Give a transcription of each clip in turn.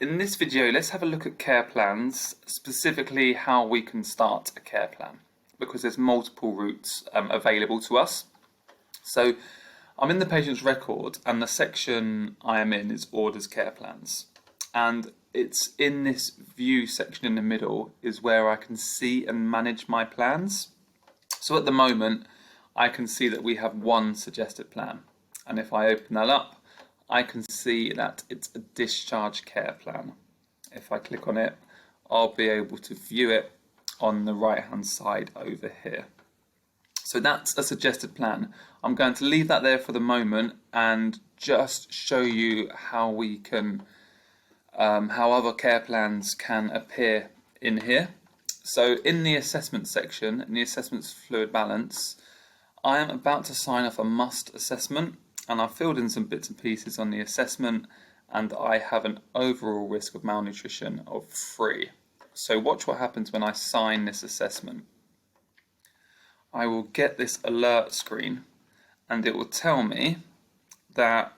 In this video, let's have a look at care plans, specifically how we can start a care plan, because there's multiple routes available to us. So I'm in the patient's record, and the section I am in is orders care plans. And it's in this view section in the middle is where I can see and manage my plans. So at the moment, I can see that we have one suggested plan. And if I open that up, I can see that it's a discharge care plan. If I click on it, I'll be able to view it on the right hand side over here. So that's a suggested plan. I'm going to leave that there for the moment and just show you how we can, how other care plans can appear in here. So in the assessment section, in the assessments fluid balance, I am about to sign off a must assessment, and I've filled in some bits and pieces on the assessment, and I have an overall risk of malnutrition of 3. So watch what happens when I sign this assessment. I will get this alert screen, and it will tell me that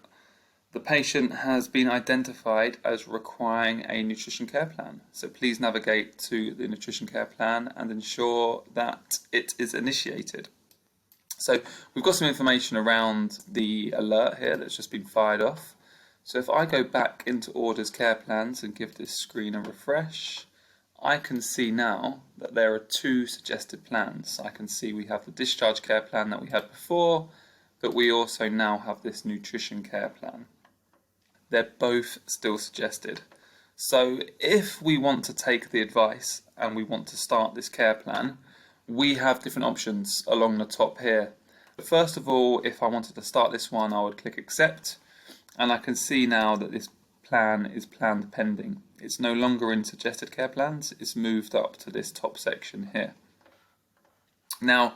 the patient has been identified as requiring a nutrition care plan. So please navigate to the nutrition care plan and ensure that it is initiated. So we've got some information around the alert here that's just been fired off. So if I go back into orders care plans and give this screen a refresh, I can see now that there are 2 suggested plans. I can see we have the discharge care plan that we had before, but we also now have this nutrition care plan. They're both still suggested. So if we want to take the advice and we want to start this care plan, we have different options along the top here. But first of all, if I wanted to start this one, I would click accept, and I can see now that this plan is planned pending. It's no longer in suggested care plans, it's moved up to this top section here. Now,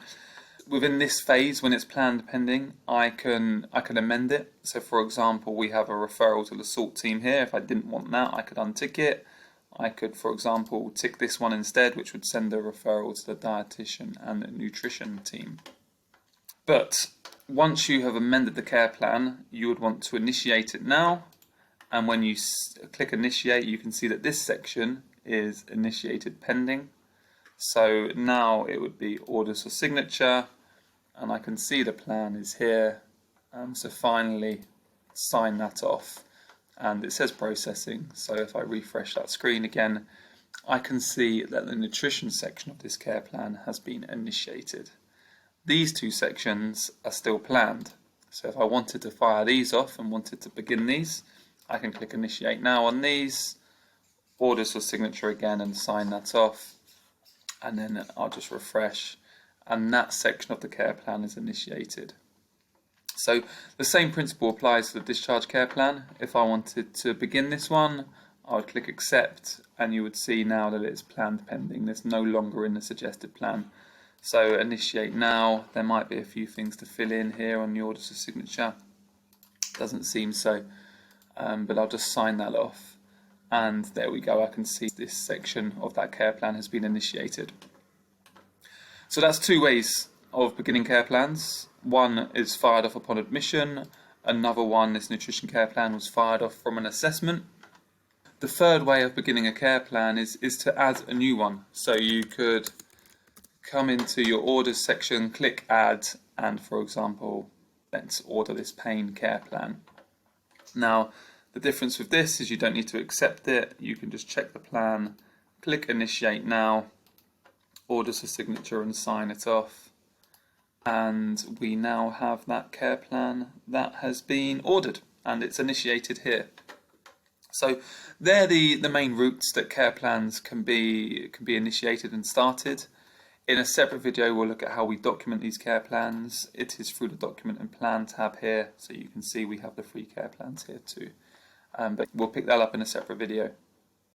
within this phase, when it's planned pending, I can amend it. So for example, we have a referral to the SALT team here. If I didn't want that, I could untick it. I could, for example, tick this one instead, which would send a referral to the dietitian and the nutrition team. But once you have amended the care plan, you would want to initiate it now. And when you click initiate, you can see that this section is initiated pending. So now it would be orders for signature, and I can see the plan is here. So finally sign that off. And it says processing, so if I refresh that screen again, I can see that the nutrition section of this care plan has been initiated. These 2 sections are still planned, so if I wanted to fire these off and wanted to begin these, I can click initiate now on these, orders for signature again and sign that off, and then I'll just refresh, and that section of the care plan is initiated. So the same principle applies to the discharge care plan. If I wanted to begin this one, I would click accept, and you would see now that it's planned pending. It's no longer in the suggested plan. So initiate now. There might be a few things to fill in here on the orders for signature. Doesn't seem so, but I'll just sign that off. And there we go. I can see this section of that care plan has been initiated. So that's 2 ways of beginning care plans. One is fired off upon admission, another one, this nutrition care plan, was fired off from an assessment. The third way of beginning a care plan is to add a new one. So you could come into your orders section, click add, and for example, let's order this pain care plan. Now, the difference with this is you don't need to accept it, you can just check the plan, click initiate now, orders for signature and sign it off. And we now have that care plan that has been ordered and it's initiated here. So they're the main routes that care plans can be initiated and started. In a separate video we'll look at how we document these care plans. It is through the document and plan tab here, so you can see we have the free care plans here too. But we'll pick that up in a separate video.